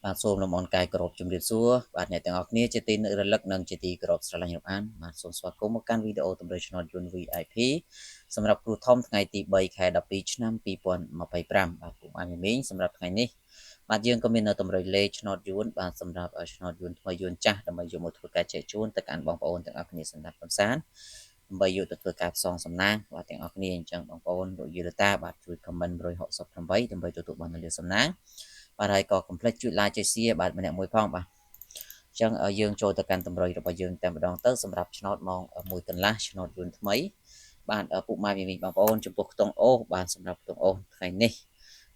បាទសូមលំអរកាយគោរពជំរាបសួរបាទអ្នកទាំងអស់គ្នាជាទីនឹករលឹកនិងជាទីគោរពស្រឡាញ់រាប់អានបាទសូមស្វាគមន៍មកកាន់វីដេអូតម្រូវឆ្នោតយន្ត VIP សម្រាប់គ្រូធំថ្ងៃទី3ខែ12ឆ្នាំ2025បាទពុកអានមីងសម្រាប់ថ្ងៃនេះបាទយើងក៏មាននៅតម្រូវលេខឆ្នោតយន្តបាទសម្រាប់ឆ្នោតយន្តថ្មីយន្តចាស់ដើម្បីយកមកធ្វើការចែកជូនទៅកាន់បងប្អូនទាំងអស់គ្នាសម្រាប់កំសាន្តដើម្បីយកទៅធ្វើការផ្សងសំណាងបាទទាំងអស់គ្នាអញ្ចឹងបងប្អូនលោកយាយរតាបាទជួយ comment 168ដើម្បីទទួលបាននូវសំណាងបាទហើយក៏កុំភ្លេចជួយ like ជួយ share បាទម្នាក់មួយផងបាទអញ្ចឹងយើងចូលទៅកាន់តម្រុយរបស់យើងតែម្ដងទៅសម្រាប់ឆ្នោតម៉ោង1កន្លះឆ្នោតយន្តថ្មីបាទពុកម៉ែមីមីបងប្អូនចំពោះខ្ទង់អូសបាទសម្រាប់ខ្ទង់អូសថ្ងៃនេះ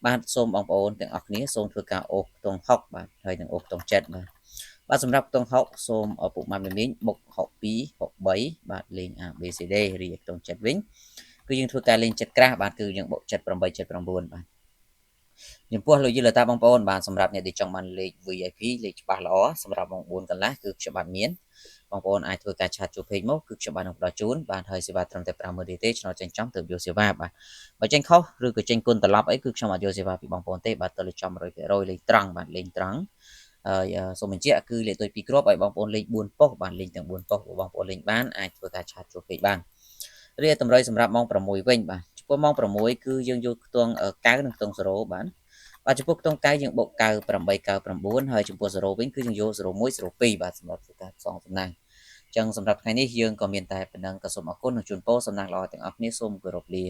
បាទសូមបងប្អូនទាំងអស់គ្នាសូមធ្វើការអូសខ្ទង់6បាទហើយនឹងអូសខ្ទង់7បាទសម្រាប់ខ្ទង់6សូមពុកម៉ែមីមីបុក62 63បាទលេង A B C D រីឯខ្ទង់7វិញគឺយើងធ្វើការលេង7ក្រាស់បាទគឺយើងបុក78 79បាទចំពោះលោកយីលតាបងប្អូនបាទសម្រាប់អ្នកដែលចង់បានលេខ VIP លេខច្បាស់ល្អសម្រាប់ម៉ោង4កន្លះគឺខ្ញុំបាទមានបងប្អូនអាចធ្វើការឆាតចូល page មកគឺខ្ញុំបាទនឹងផ្ដល់ជូនបាទហើយសេវាត្រឹមតែ50000ទេឆ្នោតចេញចំទៅយកសេវាបាទបើចេញខុសឬក៏ចេញគុណត្រឡប់អីគឺខ្ញុំអត់យកសេវាពីបងប្អូនទេបាទទៅលេខចំ 100% លេខត្រង់បាទលេខត្រង់ហើយសូមបញ្ជាក់គឺលេខទុយ2គ្រាប់ឲ្យបងប្អូនលេខ4ប៉ុស្តិ៍បាទលេខទាំង4ប៉ុស្តិ៍បងប្អូនលេខបានអាចធ្វើការឆាតចូល page បានរីឯតម្រុយសម្រាប់ម៉ោង6វិញបាទចំពោះម៉ោង6គឺយើងយកខ្ទង់កៅនិងខ្ទង់0បាទបាទចំពោះខ្ទង់កៅយើងបុក98 99ហើយចំពោះ0វិញគឺយើងយក01 02បាទសម្រាប់ធ្វើការផ្សងសំណាងអញ្ចឹងសម្រាប់ថ្ងៃនេះយើងក៏មានតែប៉ុណ្ណឹងក៏សូមអរគុណនិងជូនពរសំណាងល្អទាំងអស់គ្នាសូមគោរពលា